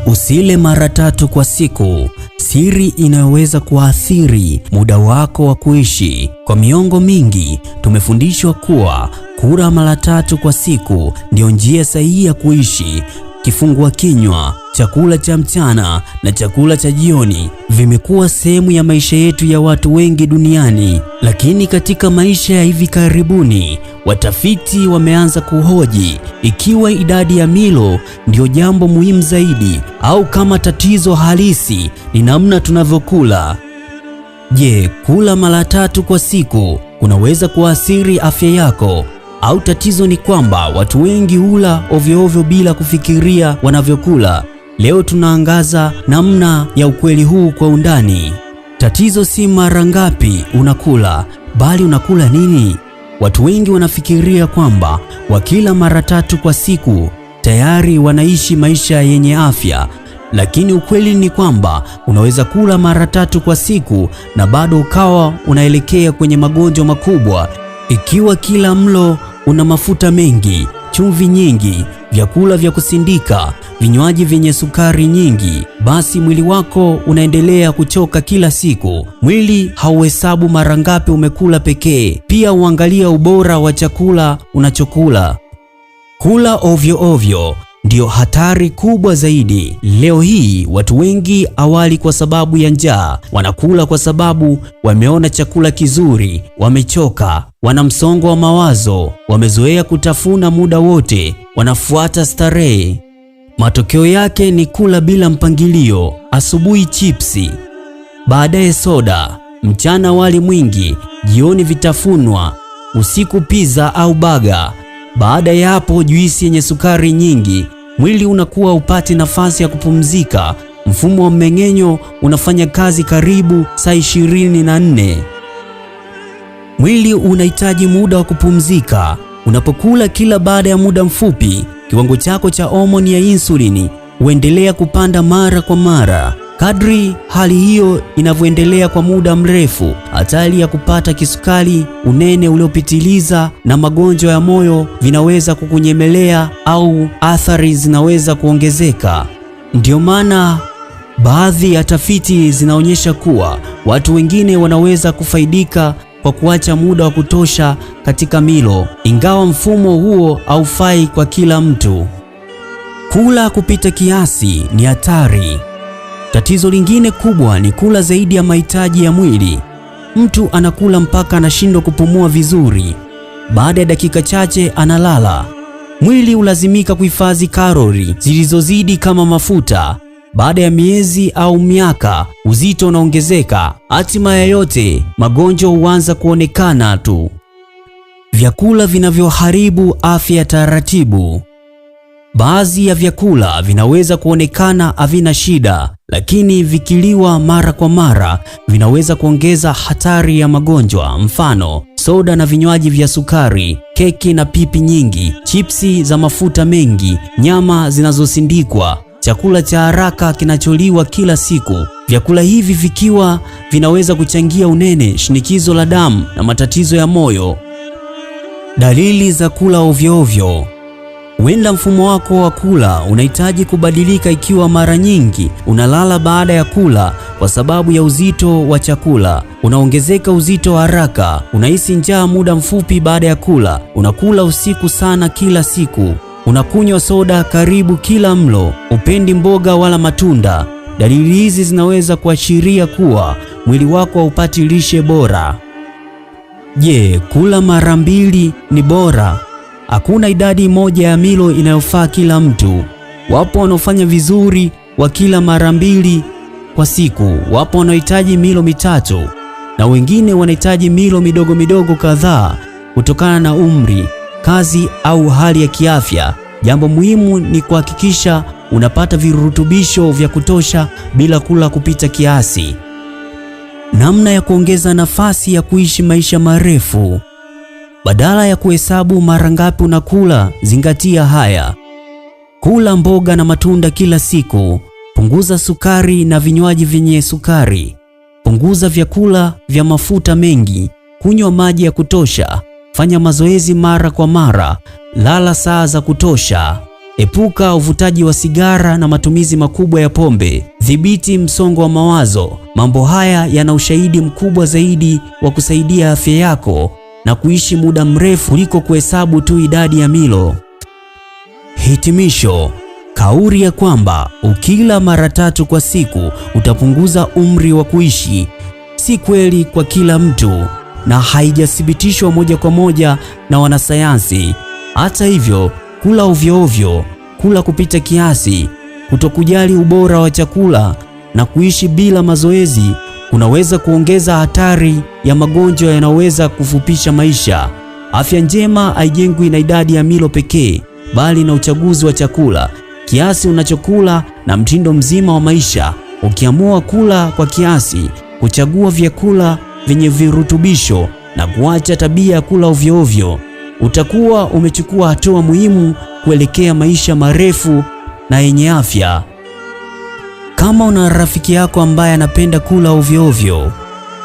Usile mara 3 kwa siku, siri inayoweza kuathiri muda wako wa kuishi. Kwa miongo mingi tumefundishwa kuwa kula mara 3 kwa siku ndio njia sahihi ya kuishi. Kifungua kinywa, chakula cha mchana na chakula cha jioni vimekuwa sehemu ya maisha yetu ya watu wengi duniani. Lakini katika maisha ya hivi karibuni, watafiti wameanza kuhoji ikiwa idadi ya milo ndio jambo muhimu zaidi au kama tatizo halisi ni namna tunavyokula. Je, kula mara 3 kwa siku kunaweza kuathiri afya yako? Au tatizo ni kwamba watu wengi hula ovyo ovyo bila kufikiria wanavyokula? Leo tunaangaza namna ya ukweli huu kwa undani. Tatizo si mara ngapi unakula, bali unakula nini. Watu wengi wanafikiria kwamba wakila mara 3 kwa siku tayari wanaishi maisha yenye afya, lakini ukweli ni kwamba unaweza kula mara 3 kwa siku na bado ukawa unaelekea kwenye magonjwa makubwa. Ikiwa kila mlo una mafuta mengi, chumvi nyingi, vyakula vya kusindika, vinywaji vyenye sukari nyingi, basi mwili wako unaendelea kuchoka kila siku. Mwili hauhesabu mara ngapi umekula pekee, pia uangalia ubora wa chakula unachokula. Kula ovyo ovyo ndio hatari kubwa zaidi. Leo hii watu wengi awali kwa sababu ya njaa, wanakula kwa sababu wameona chakula kizuri, wamechoka, wana msongo wa mawazo, wamezoea kutafuna muda wote, wanafuata starehe. Matokeo yake ni kula bila mpangilio. Asubuhi chipsi, baadaye soda, mchana wali mwingi, jioni vitafunwa, usiku pizza au baga. Baada ya hapo juisi yenye sukari nyingi. Mwili unakuwa upati nafasi ya kupumzika. Mfumo wa mmeng'enyo unafanya kazi karibu saa 24. Mwili unahitaji muda wa kupumzika. Unapokula kila baada ya muda mfupi, kiwango chako cha homoni ya insulini huendelea kupanda mara kwa mara. Kadri hali hiyo inavyoendelea kwa muda mrefu, hatari ya kupata kisukari, unene uliopitiliza na magonjwa ya moyo vinaweza kukunyemelea au athari zinaweza kuongezeka. Ndio maana baadhi ya tafiti zinaonyesha kuwa watu wengine wanaweza kufaidika kwa kuacha muda wa kutosha katika milo, ingawa mfumo huo haufai kwa kila mtu. Kula kupita kiasi ni hatari. Tatizo lingine kubwa ni kula zaidi ya mahitaji ya mwili. Mtu anakula mpaka anashindwa kupumua vizuri. Baada ya dakika chache analala. Mwili hulazimika kuhifadhi kalori zilizozidi kama mafuta. Baada ya miezi au miaka, uzito unaongezeka. Hatimaye yote, magonjwa huanza kuonekana tu. Vyakula vinavyoharibu afya taratibu. Baadhi ya vyakula vinaweza kuonekana havina shida, lakini vikiliwa mara kwa mara vinaweza kuongeza hatari ya magonjwa. Mfano, soda na vinywaji vya sukari, keki na pipi nyingi, chipsi za mafuta mengi, nyama zinazosindikwa, chakula cha haraka kinacholiwa kila siku. Vyakula hivi vikiwa vinaweza kuchangia unene, shinikizo la damu na matatizo ya moyo. Dalili za kula ovyo ovyo. Huenda mfumo wako wa kula unahitaji kubadilika. Ikiwa mara nyingi unalala baada ya kula kwa sababu ya uzito wa chakula, unaongezeka uzito haraka, unahisi njaa muda mfupi baada ya kula, unakula usiku sana kila siku, unakunywa soda karibu kila mlo, upendi mboga wala matunda. Dalili hizi zinaweza kuashiria kuwa mwili wako haupati lishe bora. Je, kula mara 2 ni bora? Hakuna idadi moja ya milo inayofaa kila mtu. Wapo wanaofanya vizuri wakila mara 2 kwa siku, wapo wanaohitaji milo 3 na wengine wanahitaji milo midogo midogo kadhaa kutokana na umri, kazi au hali ya kiafya. Jambo muhimu ni kuhakikisha unapata virutubisho vya kutosha bila kula kupita kiasi. Namna ya kuongeza nafasi ya kuishi maisha marefu. Badala ya kuhesabu mara ngapi unakula, zingatia haya. Kula mboga na matunda kila siku. Punguza sukari na vinywaji vyenye sukari. Punguza vyakula vya mafuta mengi. Kunywa maji ya kutosha. Fanya mazoezi mara kwa mara. Lala saa za kutosha. Epuka uvutaji wa sigara na matumizi makubwa ya pombe. Dhibiti msongo wa mawazo. Mambo haya yana ushahidi mkubwa zaidi wa kusaidia afya yako na kuishi muda mrefu kuliko kuhesabu tu idadi ya milo. Hitimisho. Kauli ya kwamba ukila mara 3 kwa siku utapunguza umri wa kuishi si kweli kwa kila mtu na haijathibitishwa moja kwa moja na wanasayansi. Hata hivyo, kula ovyo ovyo, kula kupita kiasi, kutokujali ubora wa chakula na kuishi bila mazoezi kunaweza kuongeza hatari ya magonjwa yanayoweza kufupisha maisha. Afya njema haijengwi na idadi ya milo pekee, bali na uchaguzi wa chakula, kiasi unachokula na mtindo mzima wa maisha. Ukiamua kula kwa kiasi, kuchagua vyakula vyenye virutubisho na kuacha tabia ya kula ovyo ovyo, utakuwa umechukua hatua muhimu kuelekea maisha marefu na yenye afya. Kama una rafiki yako ambaye anapenda kula ovyo ovyo,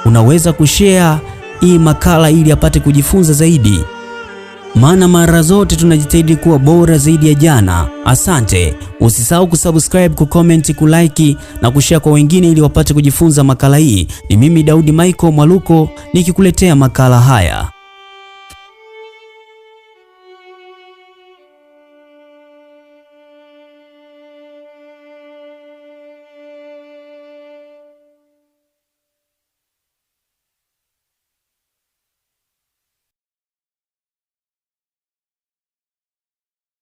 unaweza kushare hii makala ili apate kujifunza zaidi. Maana mara zote tunajitahidi kuwa bora zaidi ya jana. Asante. Usisahau kusubscribe, kucomment, kulike na kushare kwa wengine ili wapate kujifunza makala hii. Ni mimi Daudi Michael Mwaluko nikikuletea makala haya.